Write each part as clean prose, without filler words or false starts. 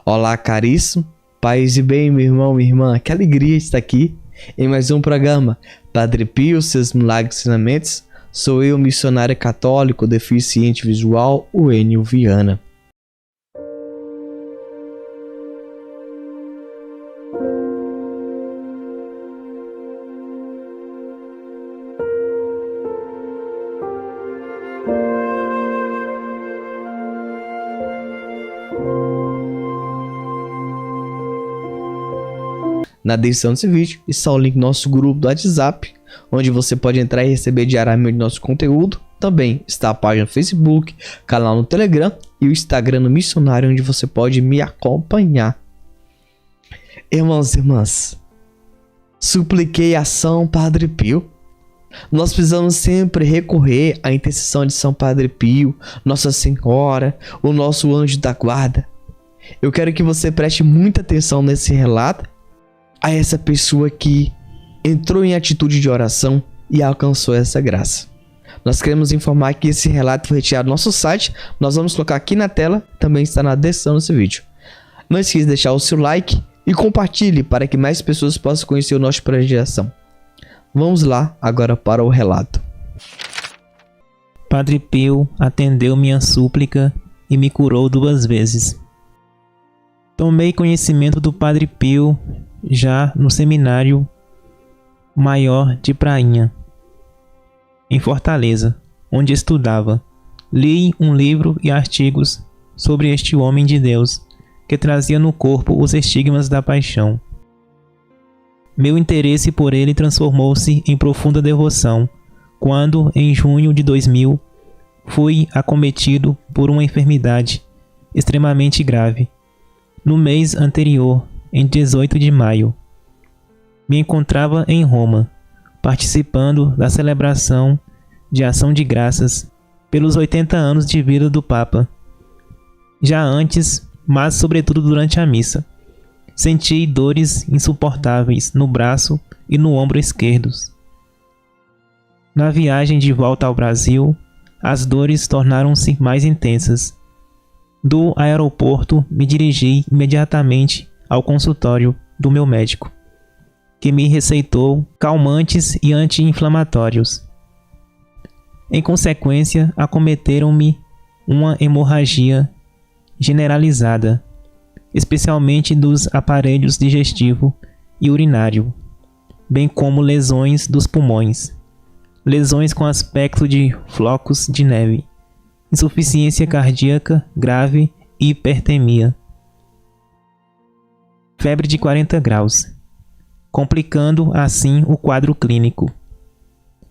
Olá, caríssimo, paz e bem, meu irmão, minha irmã, que alegria estar aqui em mais um programa Padre Pio, seus milagres e ensinamentos. Sou eu, missionário católico, deficiente visual, o Enio Viana. Na descrição desse vídeo está o link do nosso grupo do WhatsApp, onde você pode entrar e receber diariamente nosso conteúdo. Também está a página no Facebook, canal no Telegram e o Instagram no Missionário, onde você pode me acompanhar. Irmãos e irmãs, supliquei a São Padre Pio. Nós precisamos sempre recorrer à intercessão de São Padre Pio, Nossa Senhora, o nosso anjo da guarda. Eu quero que você preste muita atenção nesse relato, a essa pessoa que entrou em atitude de oração e alcançou essa graça. Nós queremos informar que esse relato foi retirado do nosso site. Nós vamos colocar aqui na tela, também está na descrição desse vídeo. Não esqueça de deixar o seu like e compartilhe para que mais pessoas possam conhecer o nosso projeto de ação. Vamos lá agora para o relato. Padre Pio atendeu minha súplica e me curou 2 vezes. Tomei conhecimento do Padre Pio já no Seminário Maior de Prainha, em Fortaleza, onde estudava. Li um livro e artigos sobre este homem de Deus, que trazia no corpo os estigmas da paixão. Meu interesse por ele transformou-se em profunda devoção, quando, em junho de 2000, fui acometido por uma enfermidade extremamente grave. No mês anterior, em 18 de maio, me encontrava em Roma, participando da celebração de ação de graças pelos 80 anos de vida do Papa. Já antes, mas sobretudo durante a missa, senti dores insuportáveis no braço e no ombro esquerdos. Na viagem de volta ao Brasil, as dores tornaram-se mais intensas. Do aeroporto, me dirigi imediatamente ao consultório do meu médico, que me receitou calmantes e anti-inflamatórios. Em consequência, acometeram-me uma hemorragia generalizada, especialmente dos aparelhos digestivo e urinário, bem como lesões dos pulmões, lesões com aspecto de flocos de neve, insuficiência cardíaca grave e hipertemia. Febre de 40 graus, complicando assim o quadro clínico.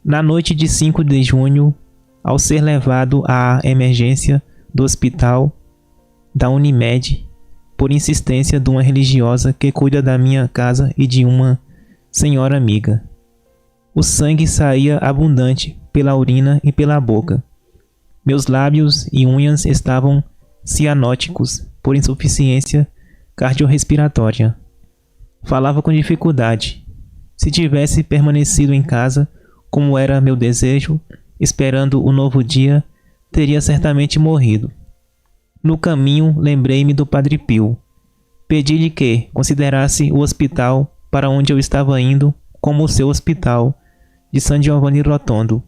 Na noite de 5 de junho, ao ser levado à emergência do hospital da Unimed, por insistência de uma religiosa que cuida da minha casa e de uma senhora amiga, o sangue saía abundante pela urina e pela boca. Meus lábios e unhas estavam cianóticos por insuficiência cardiorrespiratória. Falava com dificuldade. Se tivesse permanecido em casa, como era meu desejo, esperando o novo dia, teria certamente morrido. No caminho, lembrei-me do Padre Pio. Pedi-lhe que considerasse o hospital para onde eu estava indo como o seu hospital de San Giovanni Rotondo,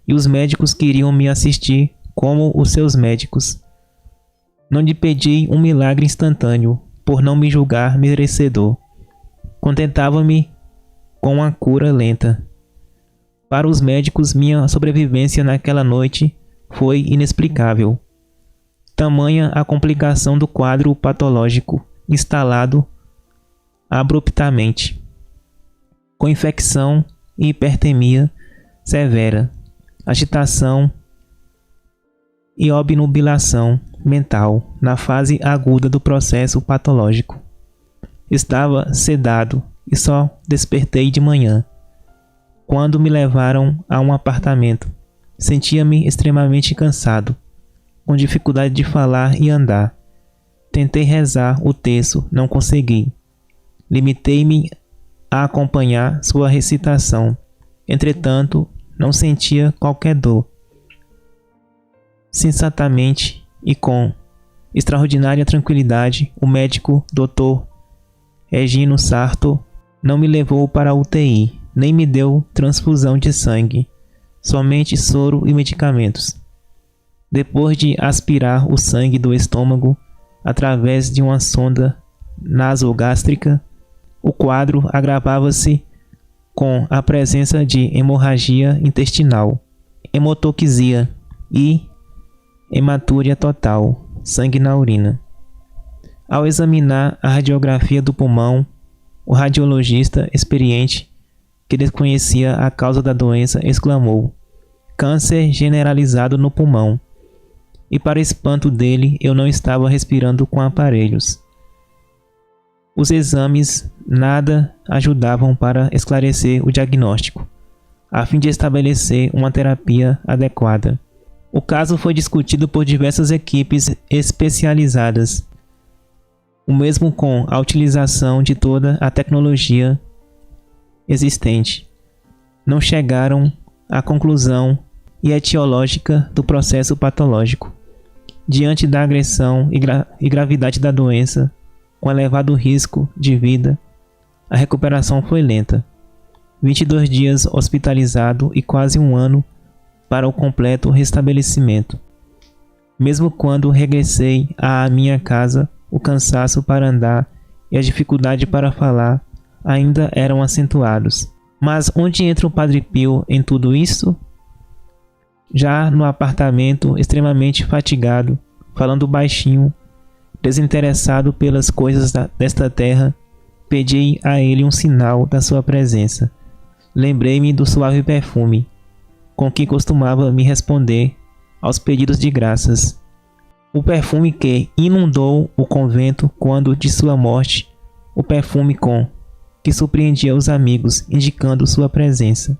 e os médicos que iriam me assistir como os seus médicos. Não lhe pedi um milagre instantâneo, por não me julgar merecedor. Contentava-me com a cura lenta. Para os médicos, minha sobrevivência naquela noite foi inexplicável. Tamanha a complicação do quadro patológico instalado abruptamente, com infecção e hipertemia severa, agitação e obnubilação mental na fase aguda do processo patológico. Estava sedado e só despertei de manhã. Quando me levaram a um apartamento, sentia-me extremamente cansado, com dificuldade de falar e andar. Tentei rezar o terço, não consegui. Limitei-me a acompanhar sua recitação. Entretanto, não sentia qualquer dor. Sensatamente e com extraordinária tranquilidade, o médico Dr. Regino Sarto não me levou para a UTI, nem me deu transfusão de sangue, somente soro e medicamentos. Depois de aspirar o sangue do estômago através de uma sonda nasogástrica, o quadro agravava-se com a presença de hemorragia intestinal, hemotoxia e hematúria total, sangue na urina. Ao examinar a radiografia do pulmão, o radiologista experiente, que desconhecia a causa da doença, exclamou: câncer generalizado no pulmão. E para espanto dele, eu não estava respirando com aparelhos. Os exames nada ajudavam para esclarecer o diagnóstico, a fim de estabelecer uma terapia adequada. O caso foi discutido por diversas equipes especializadas, o mesmo com a utilização de toda a tecnologia existente. Não chegaram à conclusão etiológica do processo patológico. Diante da agressão e gravidade da doença, com elevado risco de vida, a recuperação foi lenta. 22 dias hospitalizado e quase um ano para o completo restabelecimento. Mesmo quando regressei à minha casa, o cansaço para andar e a dificuldade para falar ainda eram acentuados. Mas onde entra o Padre Pio em tudo isso? Já no apartamento, extremamente fatigado, falando baixinho, desinteressado pelas coisas desta terra, pedi a ele um sinal da sua presença. Lembrei-me do suave perfume com que costumava me responder aos pedidos de graças. O perfume que inundou o convento quando de sua morte, o perfume que surpreendia os amigos, indicando sua presença.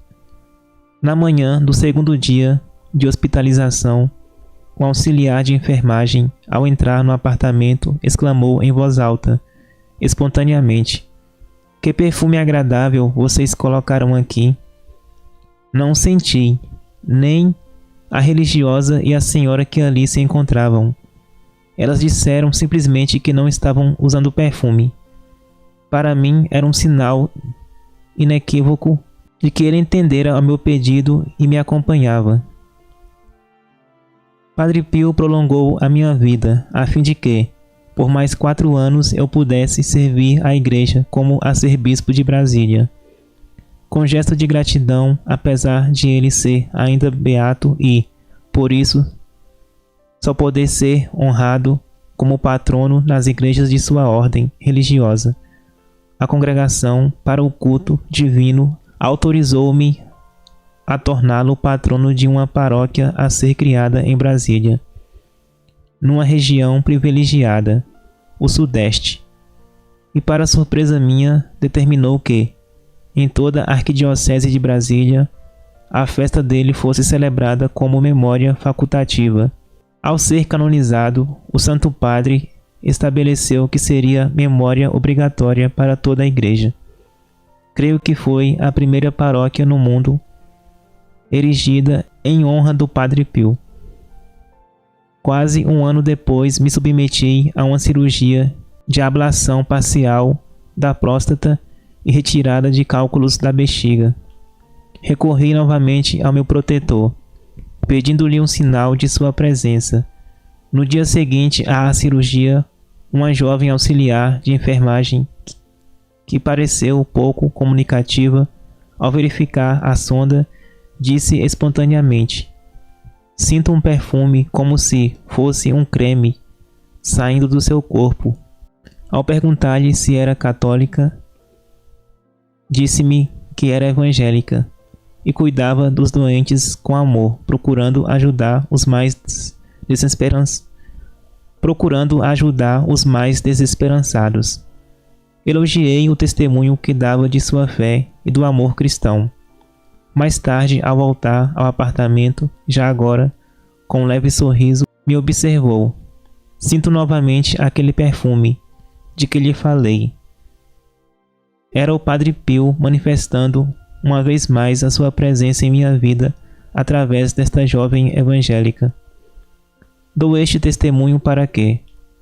Na manhã do segundo dia de hospitalização, o auxiliar de enfermagem, ao entrar no apartamento, exclamou em voz alta, espontaneamente: que perfume agradável vocês colocaram aqui. Não senti, nem a religiosa e a senhora que ali se encontravam. Elas disseram simplesmente que não estavam usando perfume. Para mim era um sinal inequívoco de que ele entendera o meu pedido e me acompanhava. Padre Pio prolongou a minha vida, a fim de que, por mais 4 anos, eu pudesse servir a igreja como arcebispo de Brasília. Com gesto de gratidão, apesar de ele ser ainda beato e, por isso, só poder ser honrado como patrono nas igrejas de sua ordem religiosa, a congregação para o culto divino autorizou-me a torná-lo patrono de uma paróquia a ser criada em Brasília, numa região privilegiada, o Sudeste, e para surpresa minha, determinou que, em toda a arquidiocese de Brasília, a festa dele fosse celebrada como memória facultativa. Ao ser canonizado, o Santo Padre estabeleceu que seria memória obrigatória para toda a igreja. Creio que foi a primeira paróquia no mundo erigida em honra do Padre Pio. Quase um ano depois, me submeti a uma cirurgia de ablação parcial da próstata e retirada de cálculos da bexiga. Recorri novamente ao meu protetor, pedindo-lhe um sinal de sua presença. No dia seguinte à cirurgia, uma jovem auxiliar de enfermagem, que pareceu pouco comunicativa, ao verificar a sonda, disse espontaneamente: sinto um perfume como se fosse um creme saindo do seu corpo. Ao perguntar-lhe se era católica, disse-me que era evangélica e cuidava dos doentes com amor, procurando ajudar os mais desesperançados. Elogiei o testemunho que dava de sua fé e do amor cristão. Mais tarde, ao voltar ao apartamento, já agora, com um leve sorriso, me observou. Sinto novamente aquele perfume de que lhe falei. Era o Padre Pio manifestando uma vez mais a sua presença em minha vida através desta jovem evangélica. Dou este testemunho para que,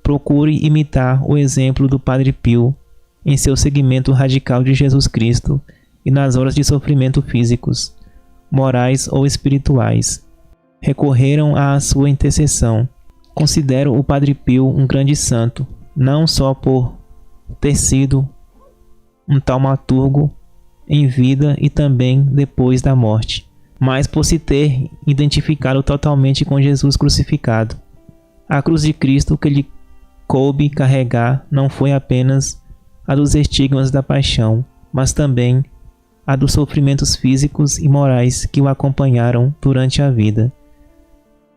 Procure imitar o exemplo do Padre Pio em seu seguimento radical de Jesus Cristo e nas horas de sofrimento físicos, morais ou espirituais. Recorreram à sua intercessão. Considero o Padre Pio um grande santo, não só por ter sido um taumaturgo em vida e também depois da morte, mas por se ter identificado totalmente com Jesus crucificado. A cruz de Cristo que lhe coube carregar não foi apenas a dos estigmas da paixão, mas também a dos sofrimentos físicos e morais que o acompanharam durante a vida.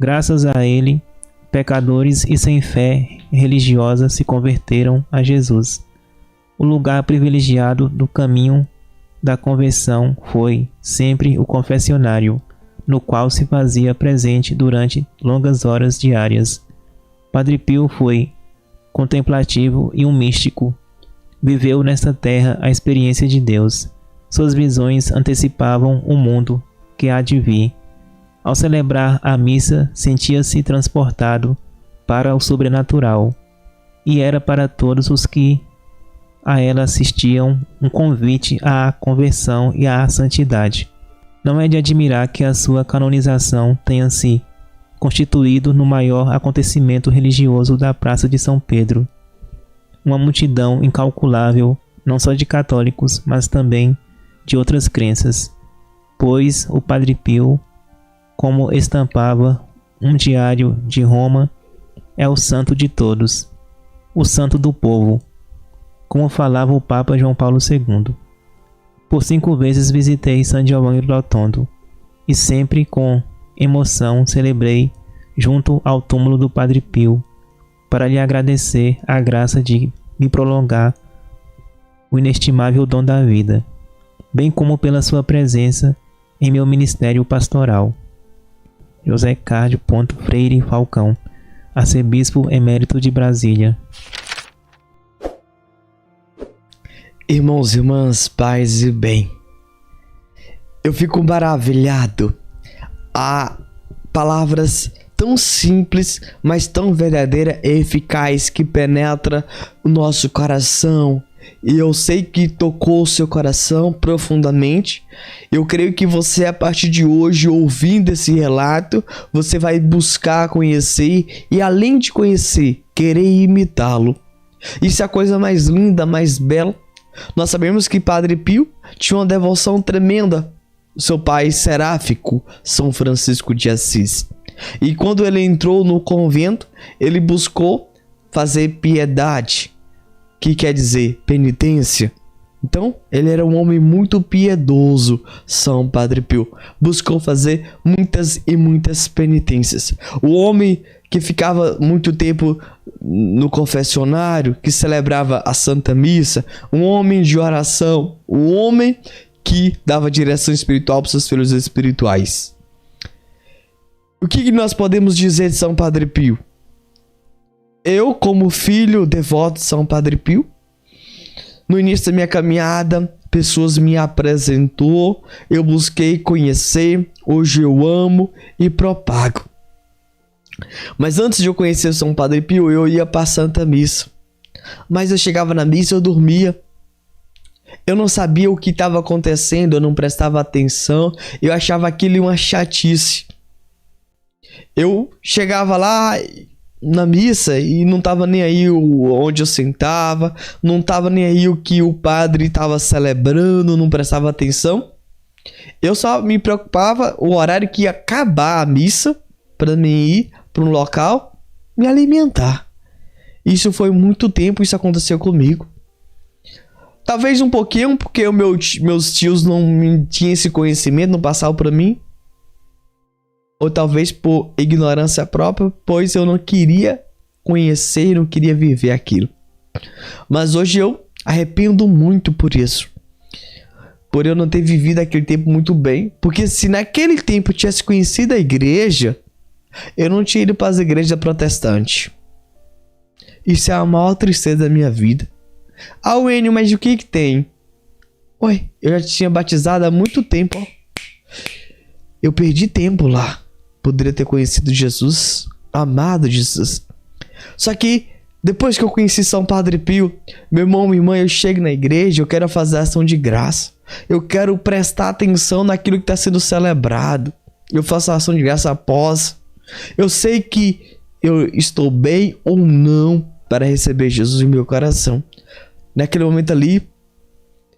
Graças a ele, pecadores e sem fé religiosa se converteram a Jesus. O lugar privilegiado do caminho da conversão foi sempre o confessionário, no qual se fazia presente durante longas horas diárias. Padre Pio foi contemplativo e um místico. Viveu nesta terra a experiência de Deus. Suas visões antecipavam o mundo que há de vir. Ao celebrar a missa, sentia-se transportado para o sobrenatural, e era para todos os que a ela assistiam um convite à conversão e à santidade. Não é de admirar que a sua canonização tenha se constituído no maior acontecimento religioso da Praça de São Pedro. Uma multidão incalculável, não só de católicos, mas também de outras crenças, pois o Padre Pio, como estampava um diário de Roma, é o santo de todos, o santo do povo, como falava o Papa João Paulo II. Por 5 vezes visitei San Giovanni Rotondo e sempre com emoção celebrei junto ao túmulo do Padre Pio para lhe agradecer a graça de me prolongar o inestimável dom da vida, bem como pela sua presença em meu ministério pastoral. José Cárdio Freire Falcão, arcebispo emérito de Brasília. Irmãos e irmãs, paz e bem, eu fico maravilhado. Há palavras tão simples, mas tão verdadeira e eficaz que penetra o nosso coração. E eu sei que tocou o seu coração profundamente. Eu creio que você, a partir de hoje, ouvindo esse relato, você vai buscar conhecer e, além de conhecer, querer imitá-lo. Isso é a coisa mais linda, mais bela. Nós sabemos que Padre Pio tinha uma devoção tremenda. Seu pai seráfico, São Francisco de Assis. E quando ele entrou no convento, ele buscou fazer piedade, que quer dizer penitência. Então, ele era um homem muito piedoso, São Padre Pio. Buscou fazer muitas e muitas penitências. O homem que ficava muito tempo no confessionário, que celebrava a Santa Missa, um homem de oração, um homem que dava direção espiritual para seus filhos espirituais. O que nós podemos dizer de São Padre Pio? Eu, como filho devoto de São Padre Pio, no início da minha caminhada, pessoas me apresentou, eu busquei conhecer, hoje eu amo e propago. Mas antes de eu conhecer São Padre Pio, eu ia para a Santa Missa. Mas eu chegava na missa e eu dormia. Eu não sabia o que estava acontecendo, eu não prestava atenção, eu achava aquilo uma chatice. Eu chegava lá na missa e não estava nem aí onde eu sentava, não estava nem aí o que o padre estava celebrando, não prestava atenção. Eu só me preocupava o horário que ia acabar a missa para mim ir para um local me alimentar. Isso foi muito tempo, isso aconteceu comigo. Talvez um pouquinho porque meus tios não tinham esse conhecimento, não passavam para mim. Ou talvez por ignorância própria, pois eu não queria conhecer, não queria viver aquilo. Mas hoje eu arrependo muito por isso. Por eu não ter vivido aquele tempo muito bem. Porque se naquele tempo eu tivesse conhecido a igreja, eu não tinha ido para as igrejas protestantes. Isso é a maior tristeza da minha vida. Ah, Enio, mas o que tem? Ué, eu já tinha batizado há muito tempo, ó. Eu perdi tempo lá. Poderia ter conhecido Jesus, amado Jesus. Só que Depois que eu conheci São Padre Pio, meu irmão, minha irmã, eu chego na igreja, eu quero fazer ação de graça. Eu quero prestar atenção naquilo que está sendo celebrado. Eu faço a ação de graça após. Eu sei que eu estou bem ou não para receber Jesus em meu coração. Naquele momento ali,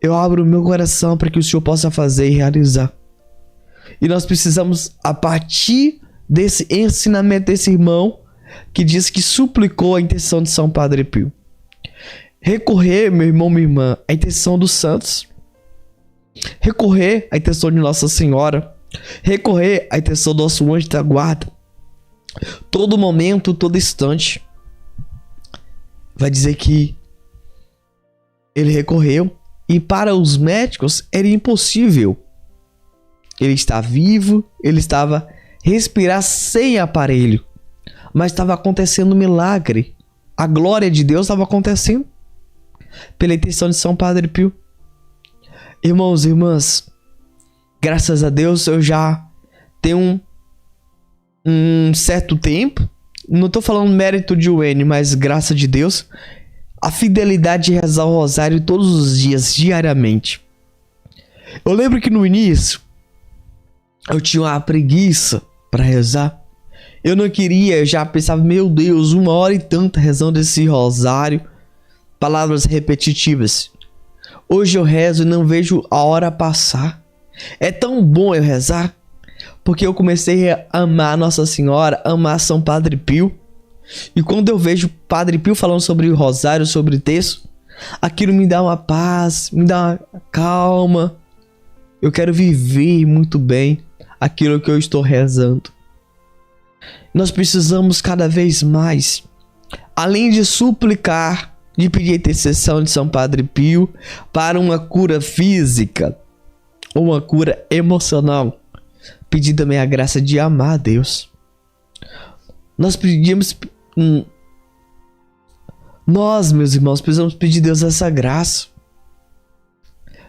eu abro o meu coração para que o Senhor possa fazer e realizar. E nós precisamos, a partir desse ensinamento desse irmão, que diz que suplicou a intercessão de São Padre Pio, recorrer, meu irmão, minha irmã, à intercessão dos santos, recorrer à intercessão de Nossa Senhora, recorrer à intercessão do nosso anjo da guarda, todo momento, todo instante. Vai dizer que ele recorreu e para os médicos era impossível. Ele está vivo, ele estava respirar sem aparelho, mas estava acontecendo um milagre. A glória de Deus estava acontecendo pela intenção de São Padre Pio. Irmãos e irmãs, graças a Deus eu já tenho um certo tempo, não estou falando mérito de Wayne, mas graça de Deus, a fidelidade de rezar o rosário todos os dias, diariamente. Eu lembro que no início eu tinha uma preguiça para rezar. Eu não queria, eu já pensava, meu Deus, 1h e tanta rezando esse rosário, palavras repetitivas. Hoje eu rezo e não vejo a hora passar. É tão bom eu rezar, porque eu comecei a amar Nossa Senhora, amar São Padre Pio. E quando eu vejo Padre Pio falando sobre o rosário, sobre o texto, aquilo me dá uma paz, me dá uma calma. Eu quero viver muito bem aquilo que eu estou rezando. Nós precisamos cada vez mais, além de suplicar, de pedir a intercessão de São Padre Pio para uma cura física ou uma cura emocional, pedir também a graça de amar a Deus. Nós pedimos, meus irmãos, precisamos pedir a Deus essa graça.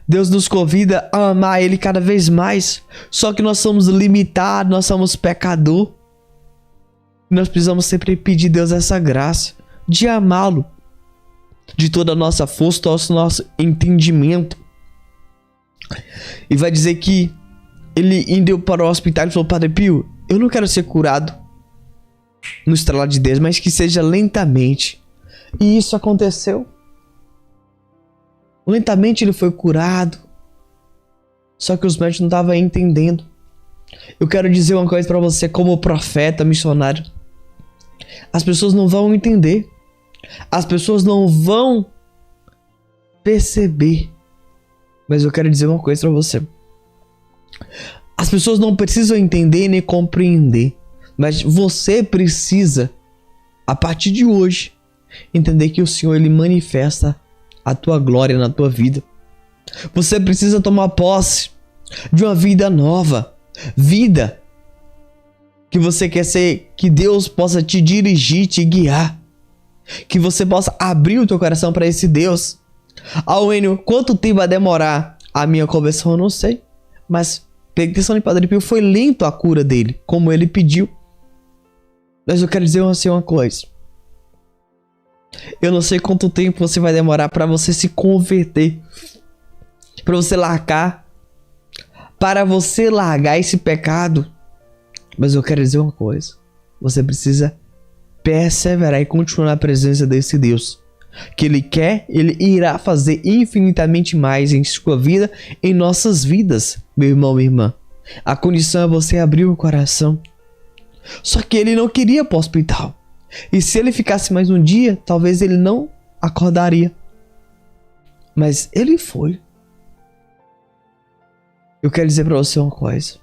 Deus nos convida a amar Ele cada vez mais, só que nós somos limitados, nós somos pecadores. Nós precisamos sempre pedir a Deus essa graça de amá-lo de toda a nossa força, todo o nosso entendimento. E vai dizer que ele indo para o hospital e falou: Padre Pio, eu não quero ser curado no estralar de Deus, mas que seja lentamente. E isso aconteceu. Lentamente ele foi curado. Só que os médicos não estavam entendendo. Eu quero dizer uma coisa para você como profeta, missionário. As pessoas não vão entender. As pessoas não vão perceber. Mas eu quero dizer uma coisa para você. As pessoas não precisam entender nem compreender. Mas você precisa, a partir de hoje, entender que o Senhor ele manifesta a tua glória na tua vida. Você precisa tomar posse de uma vida nova. Vida que você quer ser, que Deus possa te dirigir, te guiar. Que você possa abrir o teu coração para esse Deus. Enio, quanto tempo vai demorar a minha conversão? Eu não sei. Mas pela questão de Padre Pio, foi lento a cura dele, como ele pediu. Mas eu quero dizer assim uma coisa. Eu não sei quanto tempo você vai demorar para você se converter. Para você largar. Para você largar esse pecado. Mas eu quero dizer uma coisa. Você precisa perseverar e continuar na presença desse Deus. Que Ele quer, Ele irá fazer infinitamente mais em sua vida, em nossas vidas, meu irmão, minha irmã. A condição é você abrir o coração. Só que ele não queria ir para o hospital. E se ele ficasse mais um dia, talvez ele não acordaria. Mas ele foi. Eu quero dizer para você uma coisa.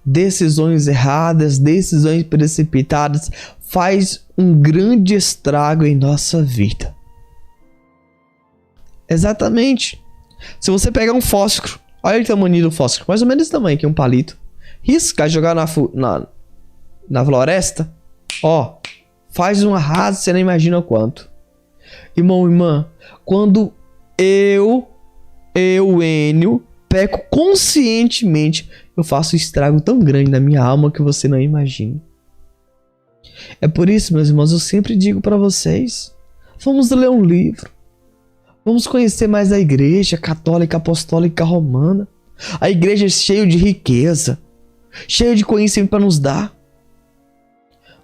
Decisões erradas, decisões precipitadas faz um grande estrago em nossa vida. Exatamente. Se você pegar um fósforo, olha o tamanho do fósforo, mais ou menos esse tamanho aqui, um palito. Risca, jogar na floresta, ó, faz um arraso, você não imagina o quanto. Irmão, irmã, quando eu, Enio, peco conscientemente, eu faço um estrago tão grande na minha alma que você não imagina. É por isso, meus irmãos, eu sempre digo para vocês, vamos ler um livro. Vamos conhecer mais a igreja católica, apostólica, romana. A igreja é cheia de riqueza, cheia de conhecimento para nos dar.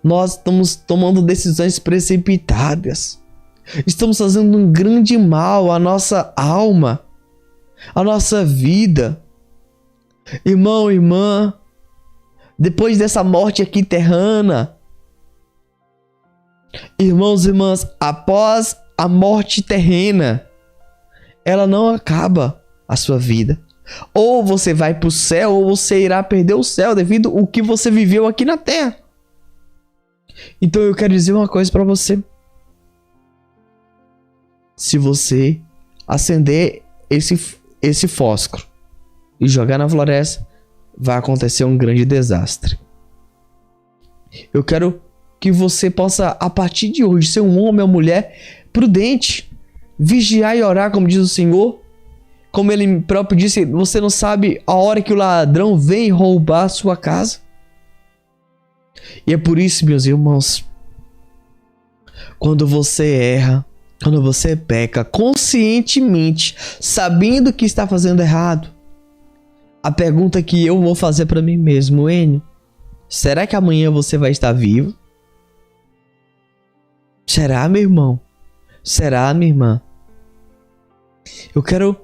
Nós estamos tomando decisões precipitadas. Estamos fazendo um grande mal à nossa alma, à nossa vida. Irmão, irmã, depois dessa morte aqui terrena, irmãos e irmãs, após a morte terrena, ela não acaba a sua vida. Ou você vai para o céu, ou você irá perder o céu devido ao que você viveu aqui na terra. Então eu quero dizer uma coisa para você. Se você acender esse fósforo e jogar na floresta, vai acontecer um grande desastre. Eu quero que você possa, a partir de hoje, ser um homem ou mulher prudente, vigiar e orar, como diz o Senhor. Como ele próprio disse, você não sabe a hora que o ladrão vem roubar a sua casa. E é por isso, meus irmãos, quando você erra, quando você peca conscientemente, sabendo que está fazendo errado, a pergunta que eu vou fazer para mim mesmo, Enio, será que amanhã você vai estar vivo? Será, meu irmão? Será, minha irmã? Eu quero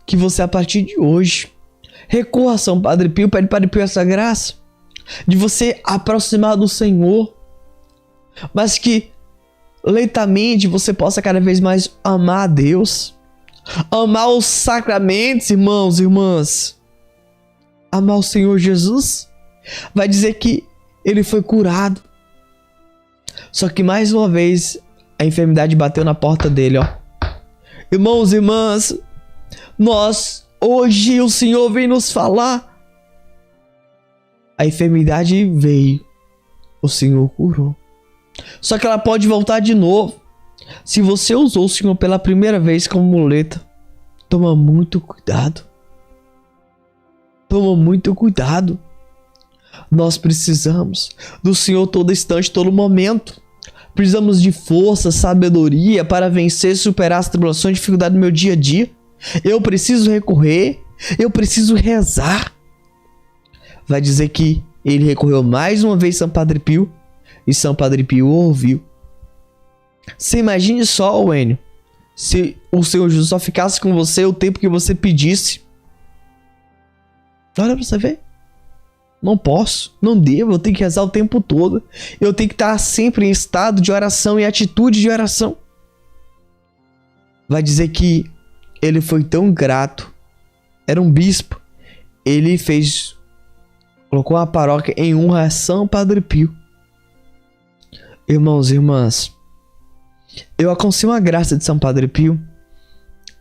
que você, a partir de hoje, recorra a São Padre Pio, pede Padre Pio essa graça de você aproximar do Senhor, mas que lentamente você possa cada vez mais amar a Deus, amar os sacramentos, irmãos e irmãs, amar o Senhor Jesus. Vai dizer que ele foi curado, só que mais uma vez a enfermidade bateu na porta dele, ó. Irmãos e irmãs, hoje o Senhor vem nos falar. A enfermidade veio, o Senhor curou. Só que ela pode voltar de novo. Se você usou o Senhor pela primeira vez como muleta, toma muito cuidado. Toma muito cuidado. Nós precisamos do Senhor todo instante, todo momento. Precisamos de força, sabedoria para vencer e superar as tribulações e dificuldades do meu dia a dia. Eu preciso recorrer, eu preciso rezar. Vai dizer que ele recorreu mais uma vez a São Padre Pio e São Padre Pio ouviu. Você imagine só, Enio, se o Senhor Jesus só ficasse com você o tempo que você pedisse. Olha pra você ver. Não posso, não devo, eu tenho que rezar o tempo todo. Eu tenho que estar sempre em estado de oração e atitude de oração. Vai dizer que ele foi tão grato. Era um bispo. Ele colocou a paróquia em honra a São Padre Pio. Irmãos e irmãs, eu alcancei uma graça de São Padre Pio.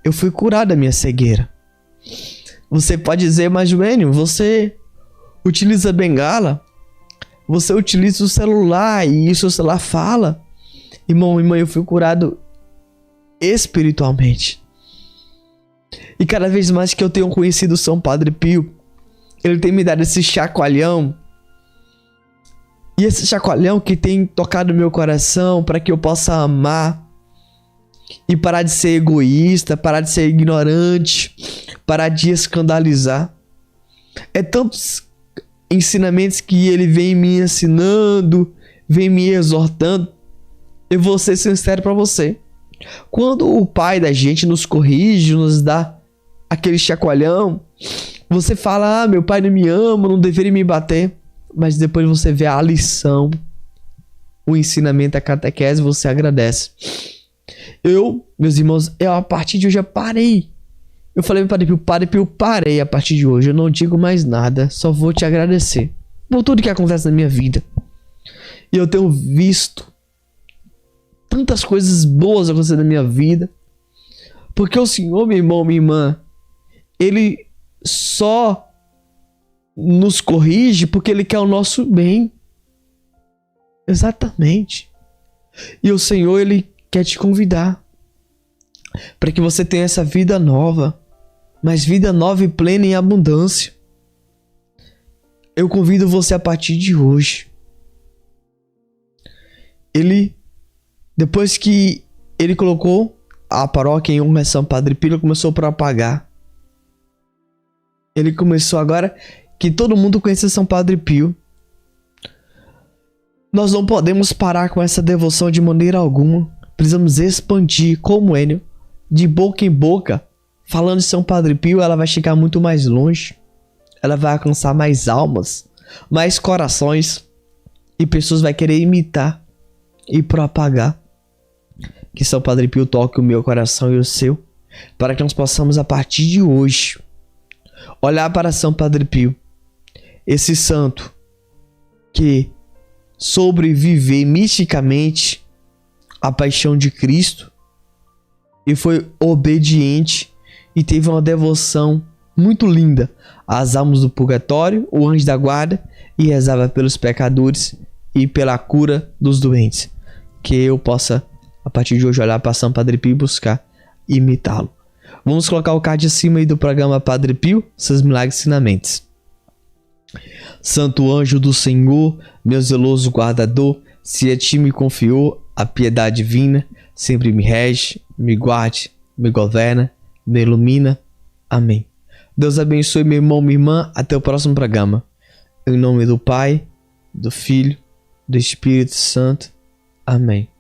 Eu fui curado da minha cegueira. Você pode dizer, mas Joênio, você utiliza bengala? Você utiliza o celular e o seu celular fala? Irmão e irmã, eu fui curado espiritualmente. E cada vez mais que eu tenho conhecido São Padre Pio, ele tem me dado esse chacoalhão. E esse chacoalhão que tem tocado meu coração para que eu possa amar e parar de ser egoísta, parar de ser ignorante, parar de escandalizar. É tantos ensinamentos que ele vem me ensinando, vem me exortando. Eu vou ser sincero para você. Quando o pai da gente nos corrige, nos dá aquele chacoalhão, você fala, meu pai não me ama, não deveria me bater. Mas depois você vê a lição, o ensinamento, a catequese, você agradece. Meus irmãos, a partir de hoje eu parei. Eu falei para o Padre Pio, parei a partir de hoje. Eu não digo mais nada, só vou te agradecer por tudo que acontece na minha vida. E eu tenho visto tantas coisas boas acontecer na minha vida. Porque o Senhor, meu irmão, minha irmã, Ele só nos corrige porque Ele quer o nosso bem. Exatamente. E o Senhor, Ele quer te convidar para que você tenha essa vida nova, mas vida nova e plena em abundância. Eu convido você a partir de hoje. depois que ele colocou a paróquia em honra a São Padre Pio, ele começou a propagar. Ele começou agora que todo mundo conhecia São Padre Pio. Nós não podemos parar com essa devoção de maneira alguma. Precisamos expandir como Enio, de boca em boca, falando de São Padre Pio, ela vai chegar muito mais longe. Ela vai alcançar mais almas, mais corações, e pessoas vão querer imitar e propagar. Que São Padre Pio toque o meu coração e o seu, para que nós possamos a partir de hoje olhar para São Padre Pio, esse santo que sobreviveu misticamente a paixão de Cristo e foi obediente e teve uma devoção muito linda às almas do purgatório, o anjo da guarda, e rezava pelos pecadores e pela cura dos doentes. Que eu possa, a partir de hoje, olhar para São Padre Pio e buscar imitá-lo. Vamos colocar o card acima aí do programa Padre Pio, seus milagres e ensinamentos. Santo anjo do Senhor, meu zeloso guardador, se a ti me confiou a piedade divina, sempre me rege, me guarde, me governa, me ilumina. Amém. Deus abençoe meu irmão, minha irmã. Até o próximo programa. Em nome do Pai, do Filho, do Espírito Santo. Amém.